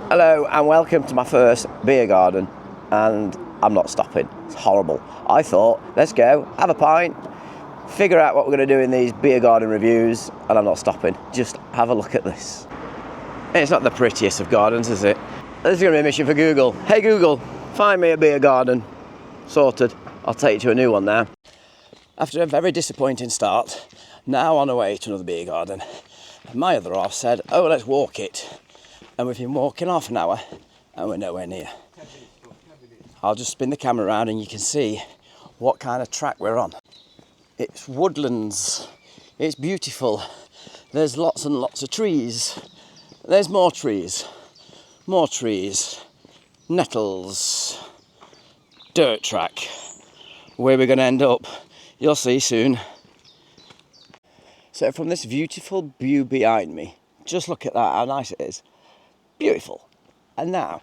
Hello and welcome to my first beer garden, and I'm not stopping. It's horrible. I thought, let's go, have a pint, figure out what we're going to do in these beer garden reviews, and I'm not stopping. Just have a look at this. It's not the prettiest of gardens, is it? This is going to be a mission for Google. Hey Google, find me a beer garden. Sorted. I'll take you to a new one now. After a very disappointing start, now on our way to another beer garden. My other half said, oh, let's walk it. And we've been walking half an hour and we're nowhere near. I'll just spin the camera around and you can see what kind of track we're on. It's woodlands. It's beautiful. There's lots and lots of trees. There's more trees. More trees. Nettles. Dirt track. Where we're going to end up, you'll see soon. So from this beautiful view behind me, just look at that, how nice it is. Beautiful. And now,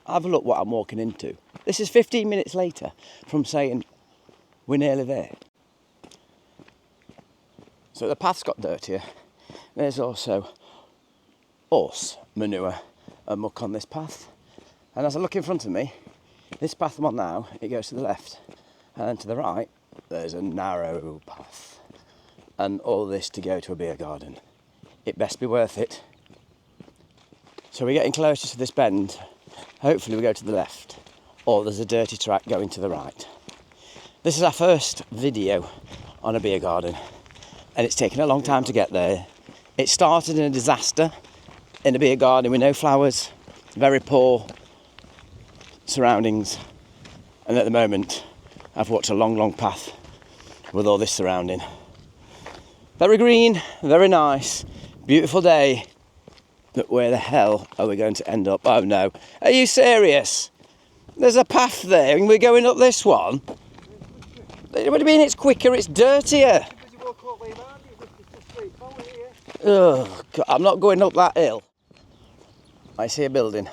have a look what I'm walking into. This is 15 minutes later from saying we're nearly there. So the path's got dirtier. There's also horse manure and muck on this path. And as I look in front of me, this path I'm on now, it goes to the left. And then to the right, there's a narrow path. And all this to go to a beer garden. It best be worth it. So we're getting closer to this bend. Hopefully we go to the left, or there's a dirty track going to the right. This is our first video on a beer garden, and it's taken a long time to get there. It started in a disaster in a beer garden with no flowers, very poor surroundings, and at the moment I've walked a long path with all this surrounding. Very green, very nice, beautiful day. But where the hell are we going to end up? Oh no. Are you serious? There's a path there and we're going up this one? What do you mean it's quicker? It's dirtier. Oh, God, I'm not going up that hill. I see a building,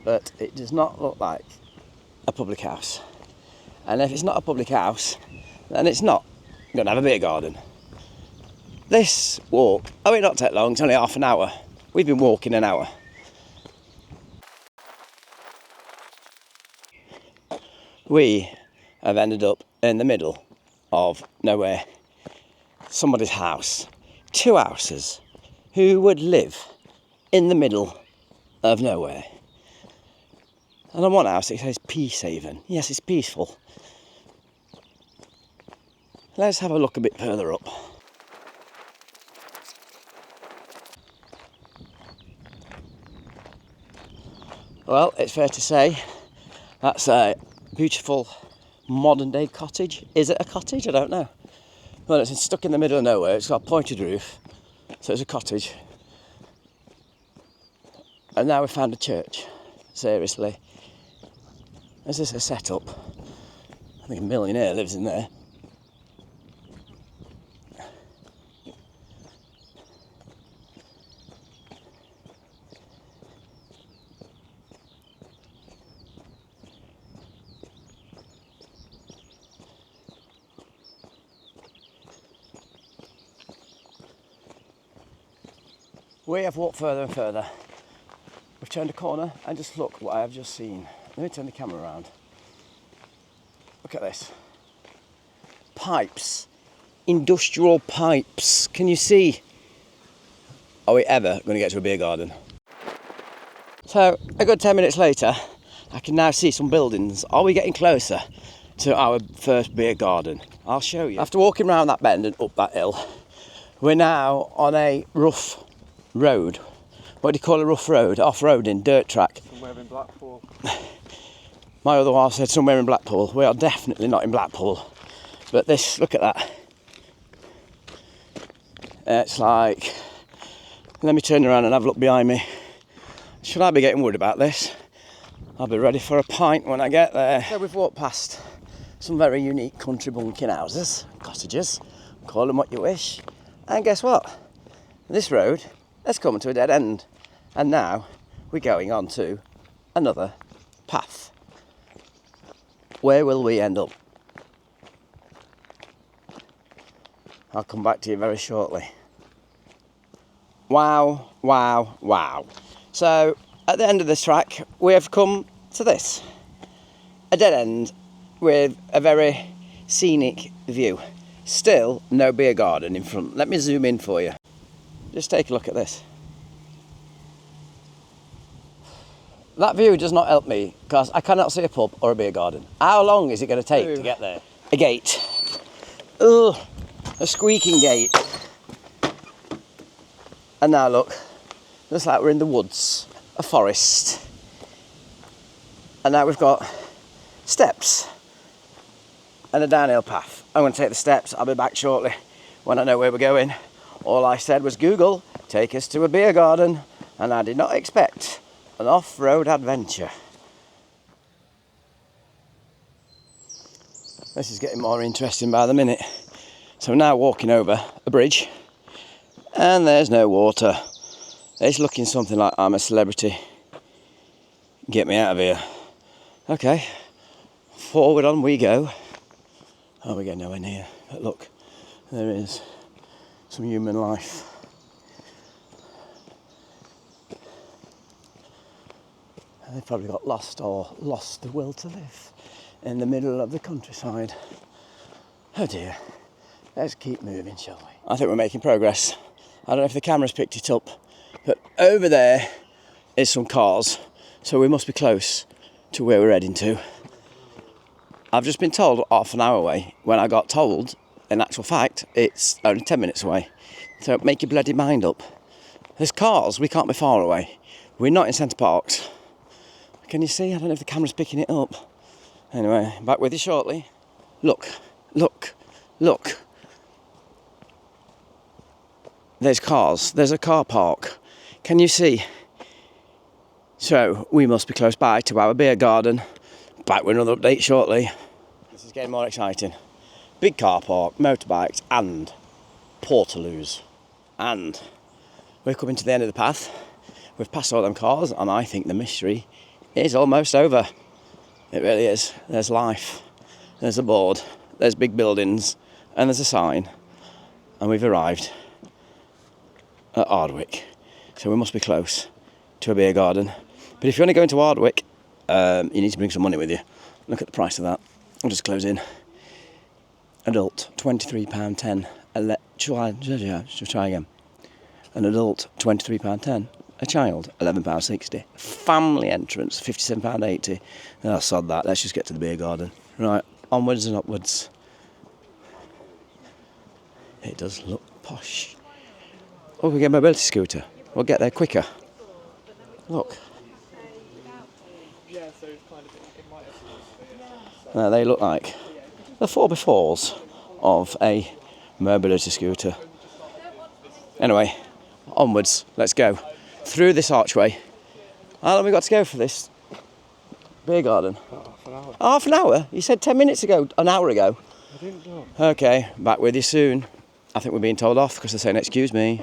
but it does not look like a public house. And if it's not a public house, then it's not going to have a beer garden. This walk, it not take long, it's only half an hour. We've been walking an hour. We have ended up in the middle of nowhere. Somebody's house. Two houses. Who would live in the middle of nowhere? And on one house it says peace haven. Yes, it's peaceful. Let's have a look a bit further up. Well, it's fair to say that's a beautiful modern day cottage. Is it a cottage? I don't know. Well, it's stuck in the middle of nowhere. It's got a pointed roof, so it's a cottage. And now we've found a church. Seriously. Is this a setup? I think a millionaire lives in there. We have walked further and further. We've turned a corner and just look what I have just seen. Let me turn the camera around. Look at this. Pipes. Industrial pipes. Can you see? Are we ever going to get to a beer garden? So, a good 10 minutes later, I can now see some buildings. Are we getting closer to our first beer garden? I'll show you. After walking around that bend and up that hill, we're now on a rough road. What do you call a rough road? Off-roading, dirt track. Somewhere in Blackpool. My other half said somewhere in Blackpool. We are definitely not in Blackpool. But this, look at that. It's like, let me turn around and have a look behind me. Should I be getting worried about this? I'll be ready for a pint when I get there. So we've walked past some very unique country bunking houses, cottages, call them what you wish. And guess what? This road has come to a dead end. And now we're going on to another path. Where will we end up? I'll come back to you very shortly. Wow, wow, wow. So At the end of this track, we have come to this. A dead end with a very scenic view. Still no beer garden in front. Let me zoom in for you. Just take a look at this. That view does not help me because I cannot see a pub or a beer garden. How long is it going to take to get there? A gate. Ugh, a squeaking gate. And now look, looks like we're in the woods, a forest. And now we've got steps and a downhill path. I'm going to take the steps. I'll be back shortly when I know where we're going. All I said was, Google, take us to a beer garden. And I did not expect an off-road adventure. This is getting more interesting by the minute. So we're now walking over a bridge and there's no water. It's looking something like I'm a celebrity. Get me out of here. Okay, forward on we go. Oh, we're getting nowhere near. But look, there is some human life. They've probably got lost or lost the will to live in the middle of the countryside. Oh dear. Let's keep moving, shall we? I think we're making progress. I don't know if the camera's picked it up, but over there is some cars, so we must be close to where we're heading to. I've just been told half an hour away, when I got told, in actual fact, it's only 10 minutes away. So make your bloody mind up. There's cars, we can't be far away. We're not in Centre Parks. Can you see? I don't know if the camera's picking it up. Anyway, back with you shortly. Look, look, look. There's cars. There's a car park. Can you see? So, we must be close by to our beer garden. Back with another update shortly. This is getting more exciting. Big car park, motorbikes and portaloos. And we're coming to the end of the path. We've passed all them cars and I think the mystery is almost over. It really is. There's life. There's a board. There's big buildings. And there's a sign. And we've arrived at Ardwick. So we must be close to a beer garden. But if you want to go into Ardwick, you need to bring some money with you. Look at the price of that. I'll just close in. Adult, £23.10. Try again. An adult, £23.10. A child, £11.60. Family entrance, £57.80. Oh, sod that. Let's just get to the beer garden. Right, onwards and upwards. It does look posh. Oh, we get a mobility scooter. We'll get there quicker. Look. Now they look like the 4x4s of a mobility scooter. Anyway, onwards. Let's go. Through this archway. How long have we got to go for this beer garden? Half an hour. Half an hour? You said 10 minutes ago, an hour ago. I didn't know. Okay, back with you soon. I think we're being told off because they're saying, excuse me.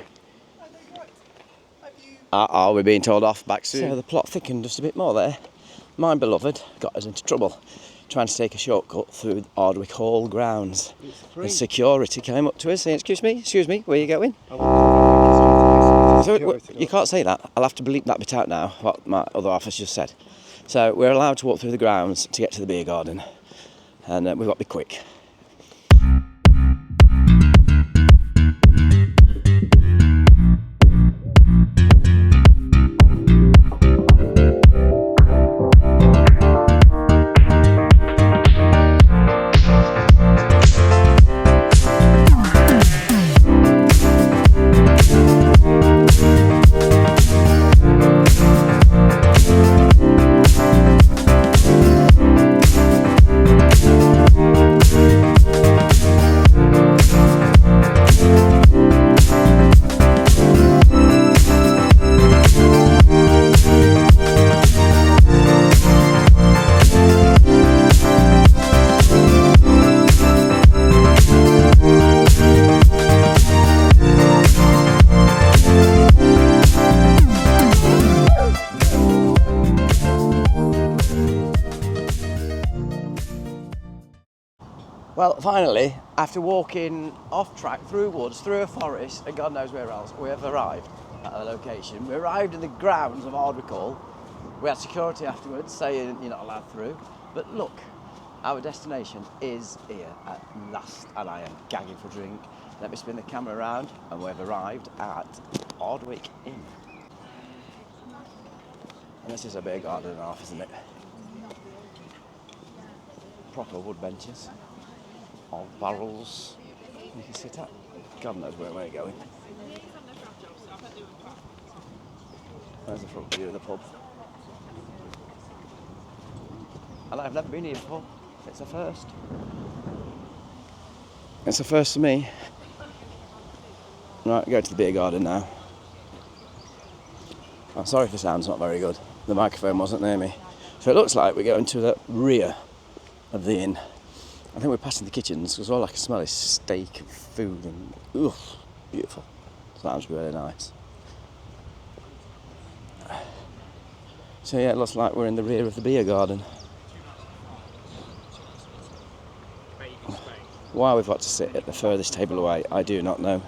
We're being told off, back soon. So the plot thickened just a bit more there. My beloved got us into trouble trying to take a shortcut through Ardwick Hall grounds. And security came up to us saying, excuse me, where are you going? So you can't say that. I'll have to bleep that bit out now, what my other officer just said. So we're allowed to walk through the grounds to get to the beer garden. And we've got to be quick. Well, finally, after walking off track, through woods, through a forest, and God knows where else, we have arrived at a location. We arrived in the grounds of Ardwick Hall, We had security afterwards saying you're not allowed through. But look, our destination is here at last, and I am gagging for a drink. Let me spin the camera around, and we've arrived at Ardwick Inn. And this is a big garden and a half, isn't it? Proper wood benches, old barrels you can sit at. God knows where we're going. There's the front view of the pub. And I've never been here before. It's a first. It's a first for me. Right, go to the beer garden now. I'm sorry if the sound's not very good. The microphone wasn't near me. So it looks like we're going to the rear of the inn. I think we're passing the kitchens because all I can smell is steak and food and beautiful. Sounds really nice. So yeah, it looks like we're in the rear of the beer garden. Why we've got to sit at the furthest table away, I do not know.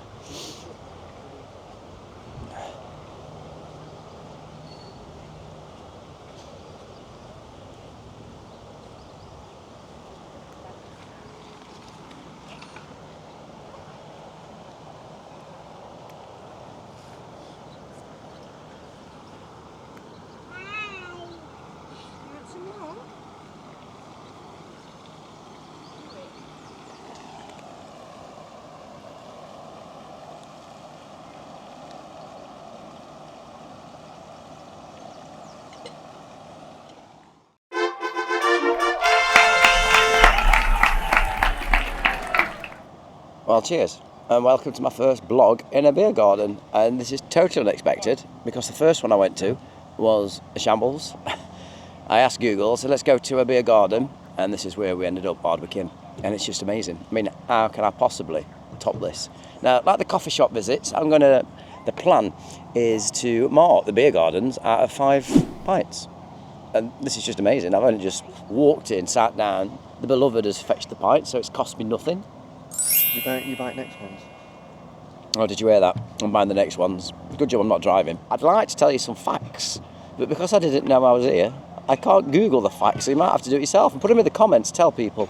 Well, cheers and welcome to my first blog in a beer garden, and this is totally unexpected because the first one I went to was a shambles. I asked Google, so let's go to a beer garden, and this is where we ended up, Ardwick Inn, and it's just amazing. I mean, how can I possibly top this? Now, like the coffee shop visits, the plan is to mark the beer gardens out of 5 pints, and this is just amazing. I've only just walked in, sat down, the beloved has fetched the pint, so it's cost me nothing. You buy next ones? Oh, did you hear that? I'm buying the next ones. Good job I'm not driving. I'd like to tell you some facts, but because I didn't know I was here, I can't Google the facts, so you might have to do it yourself and put them in the comments, tell people.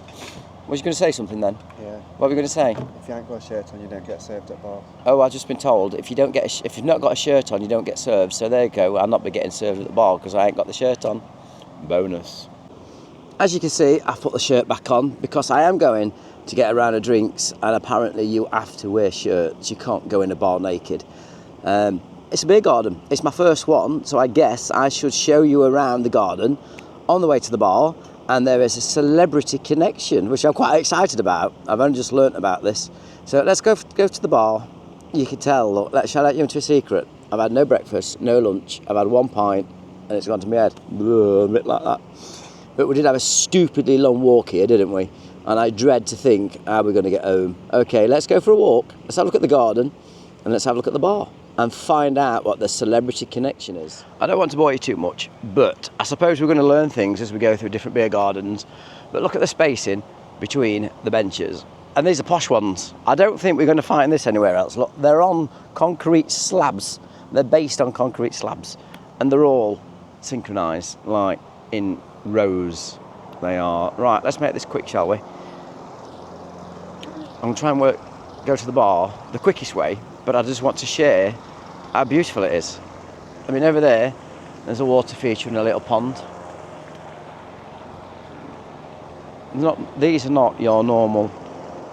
Was you going to say something then? Yeah. What were you going to say? If you ain't got a shirt on, you don't get served at bar. Oh, I've just been told if you've not got a shirt on, you don't get served. So there you go. I'll not be getting served at the bar because I ain't got the shirt on. Bonus. As you can see, I've put the shirt back on because I am going to get a round of drinks, and apparently you have to wear shirts. You can't go in a bar naked. It's a beer garden. It's my first one, so I guess I should show you around the garden on the way to the bar, and there is a celebrity connection, which I'm quite excited about. I've only just learnt about this. So let's go to the bar. You can tell, look, shall I let you into a secret? I've had no breakfast, no lunch, I've had 1 pint, and it's gone to my head. A bit like that. But we did have a stupidly long walk here, didn't we? And I dread to think how we're going to get home. Okay, let's go for a walk. Let's have a look at the garden, and let's have a look at the bar and find out what the celebrity connection is. I don't want to bore you too much, but I suppose we're going to learn things as we go through different beer gardens. But look at the spacing between the benches. And these are posh ones. I don't think we're going to find this anywhere else. Look, they're on concrete slabs. They're based on concrete slabs. And they're all synchronised, like in rows. They are. Right, let's make this quick, shall we? I'm going to try and go to the bar the quickest way, but I just want to share how beautiful it is. I mean, over there's a water feature and a little pond. These are not your normal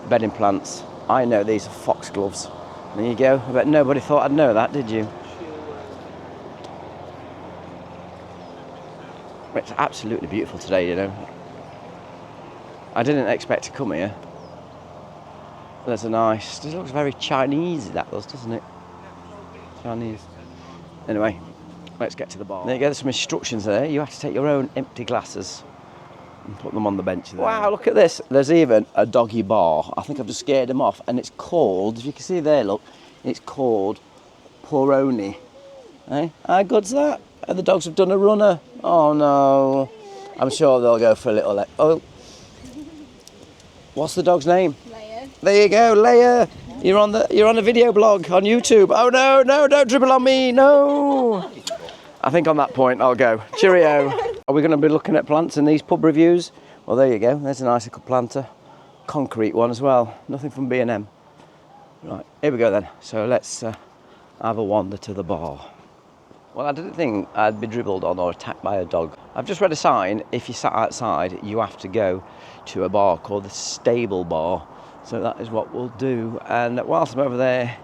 bedding plants. I know these are foxgloves. There you go. I bet nobody thought I'd know that, did you? It's absolutely beautiful today, you know. I didn't expect to come here. This looks very Chinese, that does, doesn't it? Chinese. Anyway, let's get to the bar. There you go, there's some instructions there. You have to take your own empty glasses and put them on the bench there. Wow, look at this. There's even a doggy bar. I think I've just scared him off. And it's called, if you can see there, look, it's called Poroni. Eh? How good's that? And the dogs have done a runner. Oh no. I'm sure they'll go for a little... Oh. What's the dog's name? Leia. There you go, Leia. You're on a video blog on YouTube. Oh no, don't dribble on me, no. I think on that point I'll go. Cheerio. Are we going to be looking at plants in these pub reviews? Well, there you go. There's an icicle planter. Concrete one as well. Nothing from B&M. Right, here we go then. So let's have a wander to the bar. Well, I didn't think I'd be dribbled on or attacked by a dog. I've just read a sign. If you sat outside, you have to go to a bar called the Stable Bar. So that is what we'll do. And whilst I'm over there,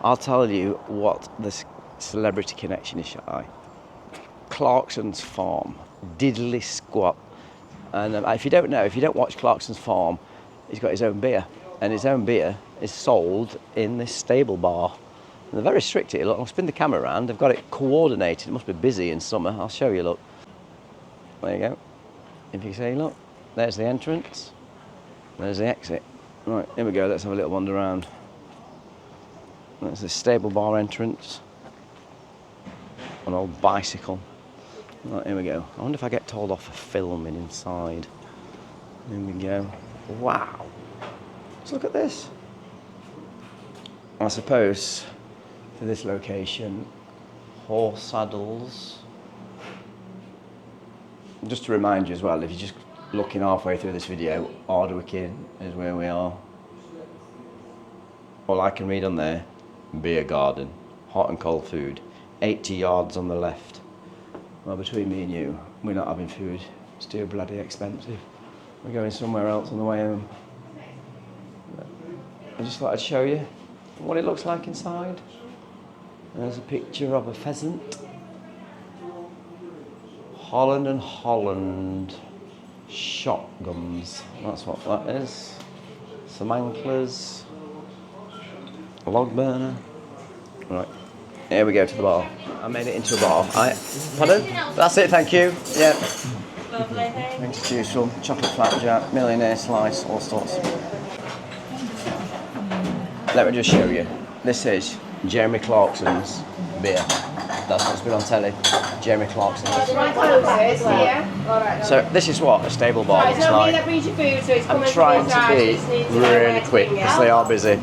I'll tell you what the celebrity connection is, shall I? Clarkson's Farm. Diddly squat. And if you don't know, if you don't watch Clarkson's Farm, he's got his own beer. And his own beer is sold in this stable bar. And they're very strict here. Look, I'll spin the camera around. They've got it coordinated. It must be busy in summer. I'll show you, look. There you go. If you see, look, there's the entrance. There's the exit. Right, here we go. Let's have a little wander around. That's the stable bar entrance. An old bicycle. Right, here we go. I wonder if I get told off for filming inside. Here we go. Wow. Let's look at this. I suppose for this location, horse saddles. Just to remind you as well, if you're just looking halfway through this video, Ardwick Inn is where we are. All I can read on there, beer garden, hot and cold food, 80 yards on the left. Well, between me and you, we're not having food. It's too bloody expensive. We're going somewhere else on the way home. I just thought I'd show you what it looks like inside. There's a picture of a pheasant. Holland and Holland shotguns. That's what that is. Some anklers. A log burner. Right. Here we go to the bar. I made it into a bar. Pardon? That's it, thank you. Yeah. Lovely, thanks. Things to choose from. Chocolate flapjack, millionaire slice, all sorts. Let me just show you. This is Jeremy Clarkson's beer. That's what's been on telly. Jeremy Clarkson's. So this is what a stable bar looks like. I'm trying to be really quick because they are busy.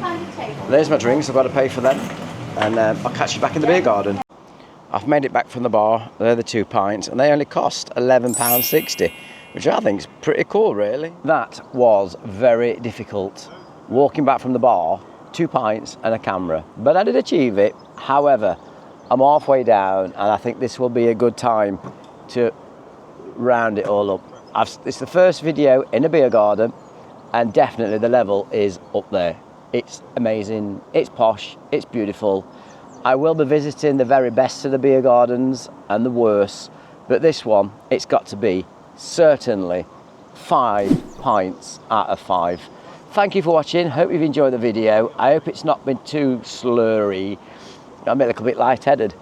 There's my drinks. I've got to pay for them, and I'll catch you back in the beer garden. I've made it back from the bar. They're the 2 pints, and they only cost £11.60, which I think is pretty cool, really. That was very difficult. Walking back from the bar, 2 pints and a camera, but I did achieve it. However, I'm halfway down, and I think this will be a good time to round it all up. It's the first video in a beer garden, and definitely the level is up there. It's amazing, it's posh, it's beautiful. I will be visiting the very best of the beer gardens and the worst, but this one, it's got to be certainly 5 pints out of 5. Thank you for watching. Hope you've enjoyed the video. I hope it's not been too slurry. I'm a little bit lightheaded.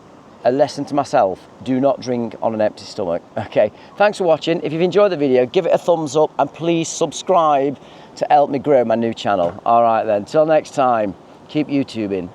A lesson to myself, do not drink on an empty stomach. Okay, thanks for watching. If you've enjoyed the video, give it a thumbs up and please subscribe to help me grow my new channel. All right then, till next time, keep YouTubing.